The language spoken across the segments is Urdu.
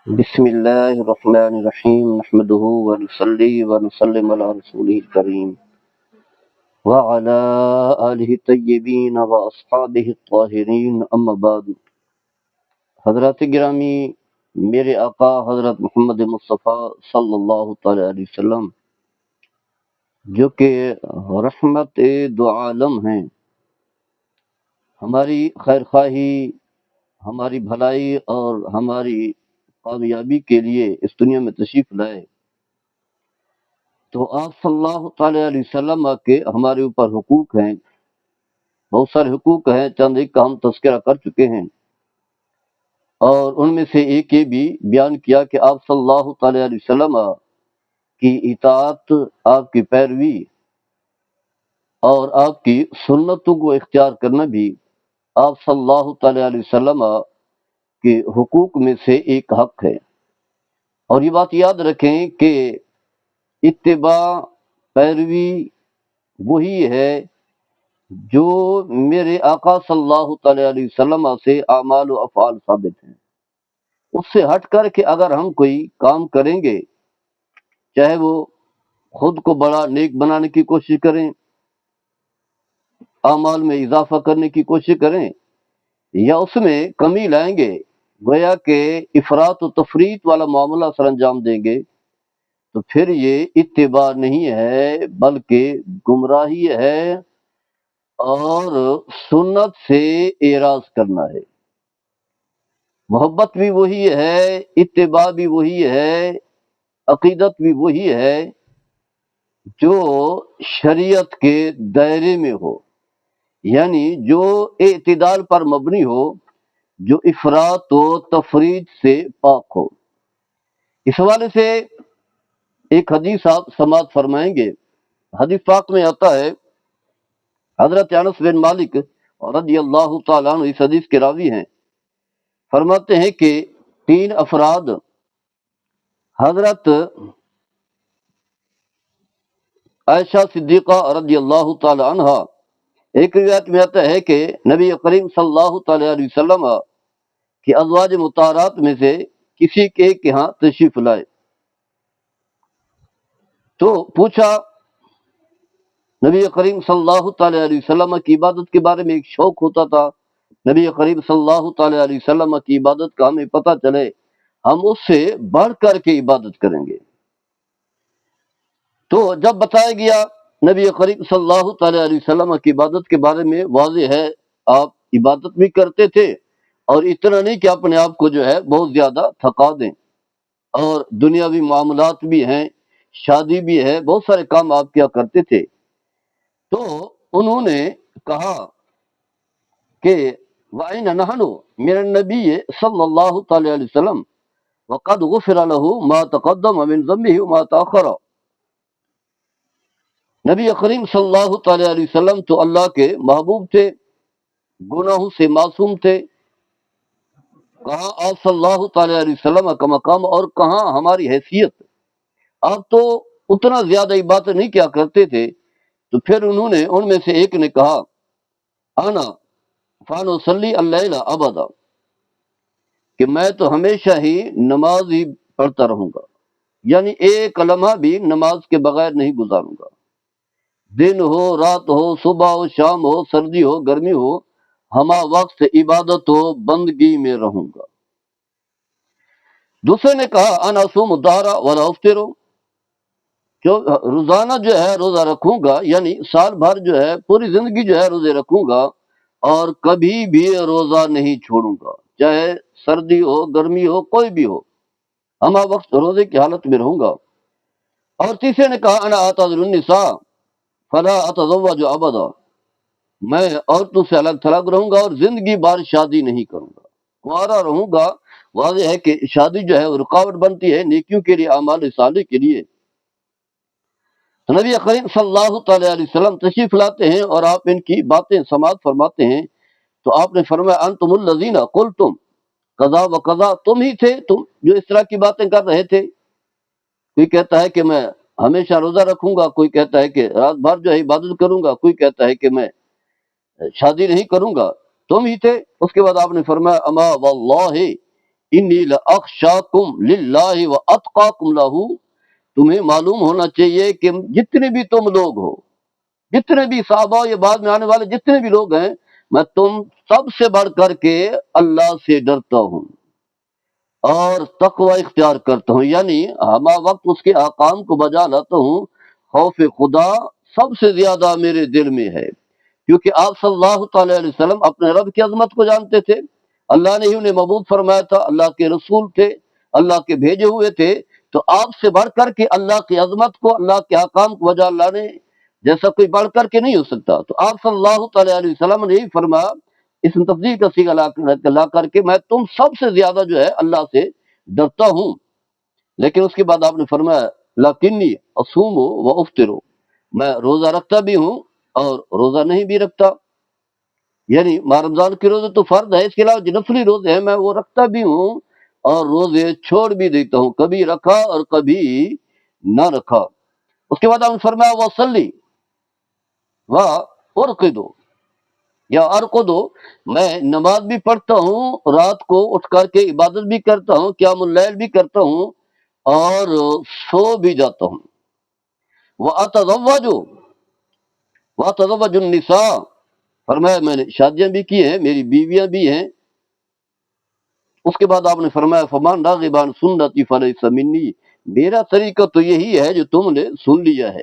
بسم الله الرحمن الرحيم نحمده ونصلي ونسلم على رسوله الكريم وعلى آله الطيبين وأصحابه الطاهرين أما بعد. حضرات گرامی، میرے آقا حضرت محمد مصطفیٰ صلی اللہ تعالی علیہ وسلم جو کہ رحمت دو عالم ہیں، ہماری خیر خواہی، ہماری بھلائی اور ہماری کامیابی کے لیے اس دنیا میں تشریف لائے، تو آپ صلی اللہ تعالی علیہ وسلم کے ہمارے اوپر حقوق ہیں، بہت سارے حقوق ہیں، چند ایک کا ہم تذکرہ کر چکے ہیں، اور ان میں سے ایک یہ بھی بیان کیا کہ آپ صلی اللہ تعالی علیہ وسلم کی اطاعت، آپ کی پیروی اور آپ کی سنتوں کو اختیار کرنا بھی آپ صلی اللہ تعالی علیہ وسلم کے حقوق میں سے ایک حق ہے۔ اور یہ بات یاد رکھیں کہ اتباع، پیروی وہی ہے جو میرے آقا صلی اللہ تعالی علیہ وسلم سے اعمال و افعال ثابت ہیں۔ اس سے ہٹ کر کے اگر ہم کوئی کام کریں گے، چاہے وہ خود کو بڑا نیک بنانے کی کوشش کریں، اعمال میں اضافہ کرنے کی کوشش کریں، یا اس میں کمی لائیں گے، گویا کہ افراط و تفریط والا معاملہ سر انجام دیں گے، تو پھر یہ اتباع نہیں ہے بلکہ گمراہی ہے اور سنت سے اعراض کرنا ہے۔ محبت بھی وہی ہے، اتباع بھی وہی ہے، عقیدت بھی وہی ہے جو شریعت کے دائرے میں ہو، یعنی جو اعتدال پر مبنی ہو، جو افراط و تفریط سے پاک ہو۔ اس حوالے سے ایک حدیث آپ سماعت فرمائیں گے۔ حدیث پاک میں آتا ہے، حضرت انس بن مالک رضی اللہ تعالیٰ عنہ اس حدیث کے راوی ہیں، فرماتے ہیں کہ 3 افراد حضرت عائشہ صدیقہ رضی اللہ تعالی عنہ، ایک روایت میں آتا ہے کہ نبی کریم صلی اللہ تعالی علیہ وسلم کی ازواج مطہرات میں سے کسی کے ہاں تشریف لائے، تو پوچھا، نبی کریم صلی اللہ تعالی علیہ وسلم کی عبادت کے بارے میں ایک شوق ہوتا تھا، نبی کریم صلی اللہ تعالی علیہ وسلم کی عبادت کا ہمیں پتہ چلے، ہم اس سے بڑھ کر کے عبادت کریں گے۔ تو جب بتایا گیا نبی کریم صلی اللہ تعالی علیہ وسلم کی عبادت کے بارے میں، واضح ہے آپ عبادت بھی کرتے تھے، اور اتنا نہیں کہ اپنے آپ کو جو ہے بہت زیادہ تھکا دیں، اور دنیاوی معاملات بھی ہیں، شادی بھی ہے، بہت سارے کام آپ کیا کرتے تھے۔ تو انہوں نے کہا کہ وَأَيْنَ نَحْنُ مِنَ النَّبِيِّ صلی اللہ تعالی علیہ وسلم وَقَدْ غُفِرَ لَهُ مَا تَقَدَّمَ مِنْ ذَنبِهِ وَمَا تَأَخَّرَ۔ نبی کریم صلی اللہ تعالی علیہ وسلم تو اللہ کے محبوب تھے، گناہوں سے معصوم تھے، کہاں آپ صلی اللہ تعالی علیہ وسلم کا مقام اور کہاں ہماری حیثیت۔ آپ تو اتنا زیادہ عبادت نہیں کیا کرتے تھے۔ تو پھر انہوں نے، ان میں سے ایک نے کہا، انا فانصلی اللیل ابدا، کہ میں تو ہمیشہ ہی نماز ہی پڑھتا رہوں گا، یعنی ایک لمحہ بھی نماز کے بغیر نہیں گزاروں گا، دن ہو، رات ہو، صبح ہو، شام ہو، سردی ہو، گرمی ہو، ہما وقت عبادت و بندگی میں رہوں گا۔ دوسرے نے کہا، انا اصوم الدہر ولا افطر، جو روزانہ جو ہے روزہ رکھوں گا، یعنی سال بھر جو ہے پوری زندگی جو ہے روزے رکھوں گا، اور کبھی بھی روزہ نہیں چھوڑوں گا، چاہے سردی ہو، گرمی ہو، کوئی بھی ہو، ہما وقت روزے کی حالت میں رہوں گا۔ اور تیسرے نے کہا، انا اعتزل النساء فلا اتزوج ابدا، میں عورتوں سے الگ تھلگ رہوں گا اور زندگی بھر شادی نہیں کروں گا، کنوارا رہوں گا۔ واضح ہے کہ شادی جو ہے وہ رکاوٹ بنتی ہے نیکیوں کے لیے، اعمال صالح کے لیے۔ تو نبی کریم صلی اللہ تعالی علیہ وسلم تشریف لاتے ہیں اور آپ ان کی باتیں سماعت فرماتے ہیں، تو آپ نے فرمایا، انتم الذین قلتم قضا و قضا، تم ہی تھے تم جو اس طرح کی باتیں کر رہے تھے۔ کوئی کہتا ہے کہ میں ہمیشہ روزہ رکھوں گا، کوئی کہتا ہے کہ رات بھر جو ہے عبادت کروں گا، کوئی کہتا ہے کہ میں شادی نہیں کروں گا، تم ہی تھے۔ اس کے بعد آپ نے فرمایا، اما واللہ انی لاخشاکم للہ واتقاکم لہ، تمہیں معلوم ہونا چاہیے کہ جتنے بھی تم لوگ ہو، جتنے بھی صحابہ یا بعد میں آنے والے جتنے بھی لوگ ہیں، میں تم سب سے بڑھ کر کے اللہ سے ڈرتا ہوں اور تقوی اختیار کرتا ہوں، یعنی ہمہ وقت اس کے احکام کو بجا لاتا ہوں۔ خوف خدا سب سے زیادہ میرے دل میں ہے، کیونکہ آپ صلی اللہ تعالی علیہ وسلم اپنے رب کی عظمت کو جانتے تھے، اللہ نے ہی انہیں مبعوث فرمایا تھا، اللہ کے رسول تھے، اللہ کے بھیجے ہوئے تھے، تو آپ سے بڑھ کر کے اللہ کی عظمت کو، اللہ کے احکام کو بجا لانے جیسا کوئی بڑھ کر کے نہیں ہو سکتا۔ تو آپ صلی اللہ تعالی علیہ وسلم نے یہی فرمایا، اس میں تفضیل کا صیغہ لا کر کے، میں تم سب سے زیادہ جو ہے اللہ سے ڈرتا ہوں۔ لیکن اس کے بعد آپ نے فرمایا لکنی اصوم و افطر، میں روزہ رکھتا بھی ہوں اور روزہ نہیں بھی رکھتا، یعنی ماہ رمضان کے روزے تو فرض ہے، اس کے علاوہ جو نفلی روزے ہیں میں وہ رکھتا بھی ہوں اور روزے چھوڑ بھی دیتا ہوں، کبھی رکھا اور کبھی نہ رکھا۔ اس کے بعد آپ نے فرمایا وصلی وارقدو، یا ارقدو، میں نماز بھی پڑھتا ہوں، رات کو اٹھ کر کے عبادت بھی کرتا ہوں، قیام اللیل بھی کرتا ہوں اور سو بھی جاتا ہوں۔ واتزوج واتزوج النساء، فرمایا میں نے شادیاں بھی کی ہیں، میری بیویاں بھی ہیں۔ اس کے بعد آپ نے فرمایا فمان راغب عن سنتی فلیس منی، میرا طریقہ تو یہی ہے جو تم نے سن لیا ہے،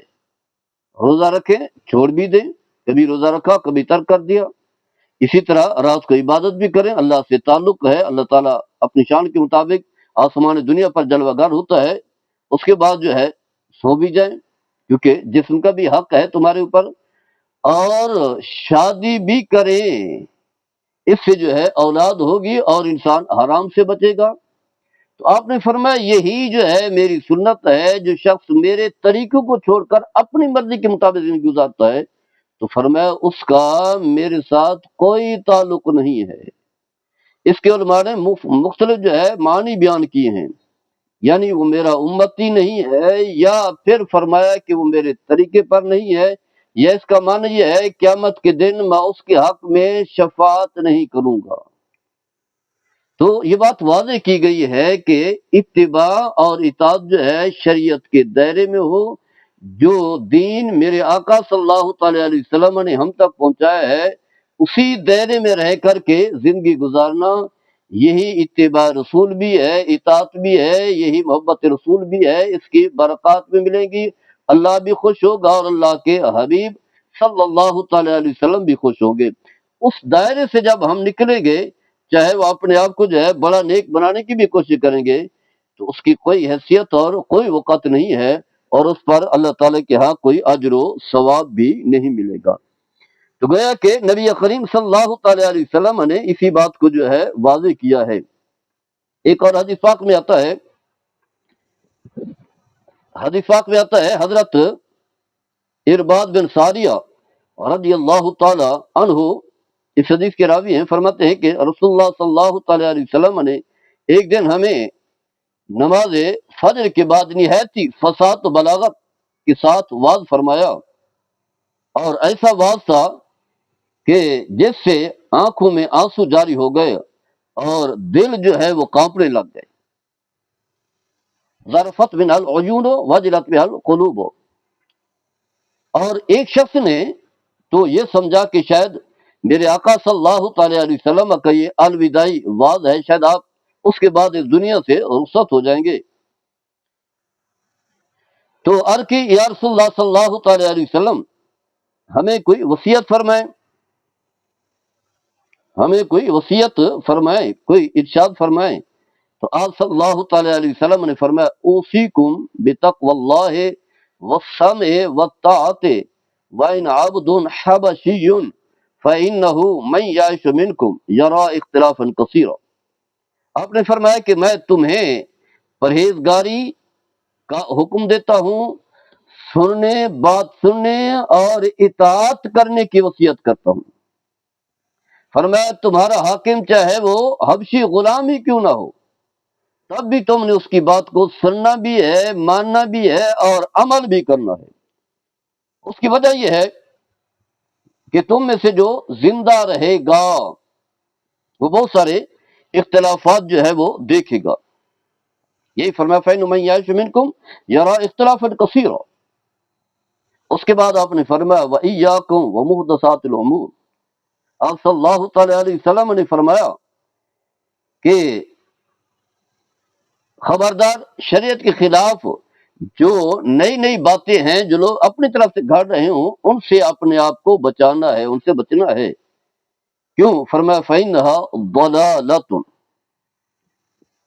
روزہ رکھیں چھوڑ بھی دیں، کبھی روزہ رکھا کبھی ترک کر دیا، اسی طرح رات کو عبادت بھی کریں، اللہ سے تعلق ہے، اللہ تعالیٰ اپنی شان کے مطابق آسمان دنیا پر جلوہ گر ہوتا ہے، اس کے بعد جو ہے سو بھی جائیں، کیونکہ جسم کا بھی حق ہے تمہارے اوپر، اور شادی بھی کریں، اس سے جو ہے اولاد ہوگی اور انسان حرام سے بچے گا۔ تو آپ نے فرمایا یہی جو ہے میری سنت ہے، جو شخص میرے طریقوں کو چھوڑ کر اپنی مرضی کے مطابق زندگی گزارتا ہے تو فرمایا اس کا میرے ساتھ کوئی تعلق نہیں ہے۔ اس کے علماء نے مختلف جو ہے معنی بیان کیے ہیں، یعنی وہ میرا امتی نہیں ہے، یا پھر فرمایا کہ وہ میرے طریقے پر نہیں ہے، یا اس کا معنی یہ ہے قیامت کے دن میں اس کے حق میں شفاعت نہیں کروں گا۔ تو یہ بات واضح کی گئی ہے کہ اتباع اور اطاعت جو ہے شریعت کے دائرے میں ہو، جو دین میرے آقا صلی اللہ تعالی علیہ وسلم نے ہم تک پہنچایا ہے اسی دائرے میں رہ کر کے زندگی گزارنا، یہی اتباع رسول بھی ہے، اطاعت بھی ہے، یہی محبت رسول بھی ہے، اس کی برکات بھی ملیں گی، اللہ بھی خوش ہوگا اور اللہ کے حبیب صلی اللہ تعالی علیہ وسلم بھی خوش ہوں گے۔ اس دائرے سے جب ہم نکلیں گے، چاہے وہ اپنے آپ کو جو ہے بڑا نیک بنانے کی بھی کوشش کریں گے، تو اس کی کوئی حیثیت اور کوئی وقت نہیں ہے، اور اس پر اللہ تعالیٰ کے ہاں کوئی اجر و ثواب بھی نہیں ملے گا۔ تو گویا کہ نبی کریم صلی اللہ تعالی علیہ وسلم نے اسی بات کو جو ہے واضح کیا ہے۔ ایک اور حدیث پاک میں آتا ہے، حضرت ارباد بن ساریہ رضی اللہ تعالی عنہ اس حدیث کے راوی ہیں، فرماتے ہیں کہ رسول اللہ صلی اللہ تعالی علیہ وسلم نے ایک دن ہمیں نماز فجر کے بعد نہایتی فصاحت و بلاغت کے ساتھ واز فرمایا، اور ایسا واز تھا کہ جس سے آنکھوں میں آنسو جاری ہو گئے اور دل جو ہے وہ کانپنے لگ گئے، ظرفت من العیون وجلت بها القلوب۔ اور ایک شخص نے تو یہ سمجھا کہ شاید میرے آقا صلی اللہ تعالی علیہ وسلم کا یہ الوداعی واز ہے، شاید آپ اس کے بعد اس دنیا سے رخصت ہو جائیں گے۔ تو عرض کی یا رسول اللہ صلی اللہ تعالی علیہ وسلم، ہمیں کوئی وصیت فرمائیں، ہمیں کوئی وصیت فرمائیں، کوئی ارشاد فرمائیں۔ تو آپ صلی اللہ تعالی علیہ وسلم نے فرمایا اوصیکم بتقوی اللہ والسمع والطاعۃ وان عبد حبشی فانہ من یعش منکم یرا اختلافا کثیرا۔ آپ نے فرمایا کہ میں تمہیں پرہیزگاری کا حکم دیتا ہوں، سننے، بات سننے اور اطاعت کرنے کی وصیت کرتا ہوں۔ فرمایا تمہارا حاکم چاہے وہ حبشی غلام ہی کیوں نہ ہو، تب بھی تم نے اس کی بات کو سننا بھی ہے، ماننا بھی ہے اور عمل بھی کرنا ہے۔ اس کی وجہ یہ ہے کہ تم میں سے جو زندہ رہے گا، وہ بہت سارے اختلافات جو ہے وہ دیکھے گا. یہی فرمایا فَإِنَّ مَن يَعِشْ مِنكُمْ يَرَى اخْتِلَافًا كَثِيرًا. اس کے بعد آپ نے فرمایا وَإِيَّاكُمْ وَمُحْدَثَاتِ الْأُمُورِ. آپ صلی اللہ تعالی علیہ وسلم نے فرمایا کہ خبردار شریعت کے خلاف جو نئی نئی باتیں ہیں جو لوگ اپنی طرف سے گھڑ رہے ہوں ان سے اپنے آپ کو بچانا ہے، ان سے بچنا ہے. کیوں؟ فرمایا فَإِنَّهَا ضَلَالَةٌ.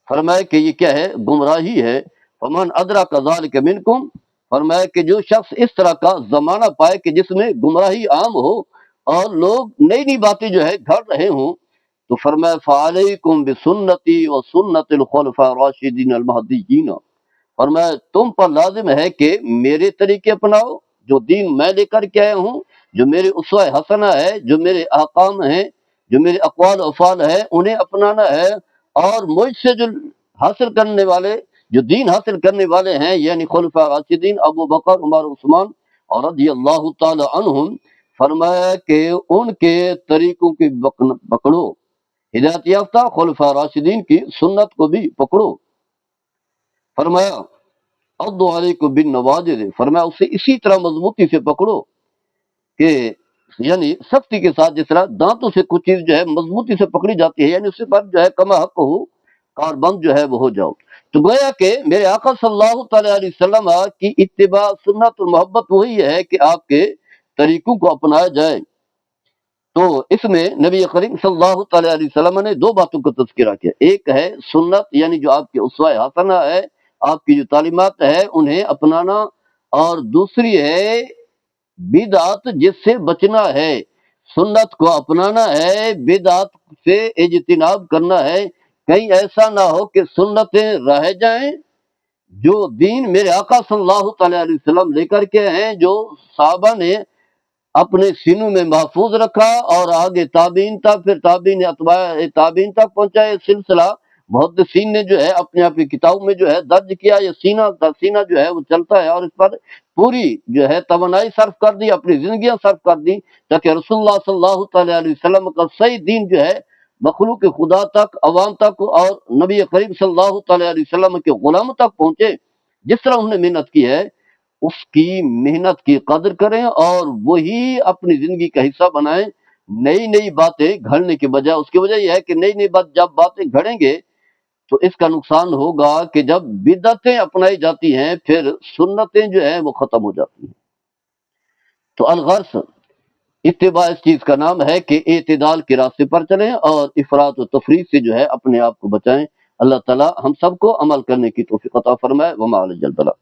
فرمایا کہ یہ کیا ہے؟ گمراہی ہے. فمن ادرک ذلک منکم. فرمایا کہ جو شخص اس طرح کا زمانہ پائے کہ جس میں گمراہی عام ہو اور لوگ نئی نئی باتیں جو ہے گھڑ رہے ہوں، تو فرمایا فعلیکم بسنتی و سنت الخلفاء الراشدین المہدیین. فرمایا تم پر لازم ہے کہ میرے طریقے اپناؤ، جو دین میں لے کر کے آیا ہوں، جو میرے اسوہ حسنہ ہے، جو میرے احکام ہیں، جو میرے اقوال و افعال ہیں، انہیں اپنانا ہے. اور مجھ سے جو حاصل کرنے والے، جو دین حاصل کرنے والے ہیں، یعنی خلفاء راشدین ابو بکر، عمر، عثمان اور رضی اللہ تعالی عنہم، فرمایا کہ ان کے طریقوں کی پکڑو. ہدایت یافتہ خلفاء راشدین کی سنت کو بھی پکڑو. فرمایا عضوا علیکم بالنواجذ. فرمایا اسے اسی طرح مضبوطی سے پکڑو کہ یعنی سختی کے ساتھ، جس طرح دانتوں سے کچھ چیز جو ہے مضبوطی سے پکڑی جاتی ہے، یعنی اس پر جو ہے کما حق ہو، کار بند جو ہے وہ ہو جاؤ. تو گویا کہ میرے آقا صلی اللہ تعالی علیہ وسلم کی اتباع سنت اور محبت وہی ہے کہ آپ کے طریقوں کو اپنایا جائے. تو اس میں نبی کریم صلی اللہ تعالی علیہ وسلم نے دو باتوں کا تذکرہ کیا. ایک ہے سنت، یعنی جو آپ کے اسوہ حسنہ ہے، آپ کی جو تعلیمات ہے انہیں اپنانا، اور دوسری ہے بدعت جس سے بچنا ہے. سنت کو اپنانا ہے، بدعت سے اجتناب کرنا ہے. کہیں ایسا نہ ہو کہ سنتیں رہ جائیں جو دین میرے آقا صلی اللہ تعالی علیہ وسلم لے کر کے ہیں، جو صحابہ نے اپنے سینوں میں محفوظ رکھا اور آگے تابعین تک، پھر تابعین اتباع تابعین تک پہنچا. یہ سلسلہ محدثین نے جو ہے اپنے آپ کی کتابوں میں جو ہے درج کیا. یہ سینہ در سینہ جو ہے وہ چلتا ہے، اور اس پر پوری جو ہے توانائی صرف کر دی، اپنی زندگیاں صرف کر دی، تاکہ رسول اللہ صلی اللہ تعالی علیہ وسلم کا صحیح دین جو ہے مخلوق خدا تک، عوام تک، اور نبی کریم صلی اللہ تعالی علیہ وسلم کے غلام تک پہنچے. جس طرح انہوں نے محنت کی ہے اس کی محنت کی قدر کریں اور وہی اپنی زندگی کا حصہ بنائیں. نئی نئی باتیں گھڑنے کے بجائے. اس کی وجہ یہ ہے کہ نئی نئی جب باتیں گھڑیں گے تو اس کا نقصان ہوگا کہ جب بدعتیں اپنائی جاتی ہیں پھر سنتیں جو ہیں وہ ختم ہو جاتی ہیں. تو الغرض اتباع اس چیز کا نام ہے کہ اعتدال کے راستے پر چلیں اور افراط و تفریط سے جو ہے اپنے آپ کو بچائیں. اللہ تعالی ہم سب کو عمل کرنے کی توفیق عطا فرمائے. وما علی البلاغ.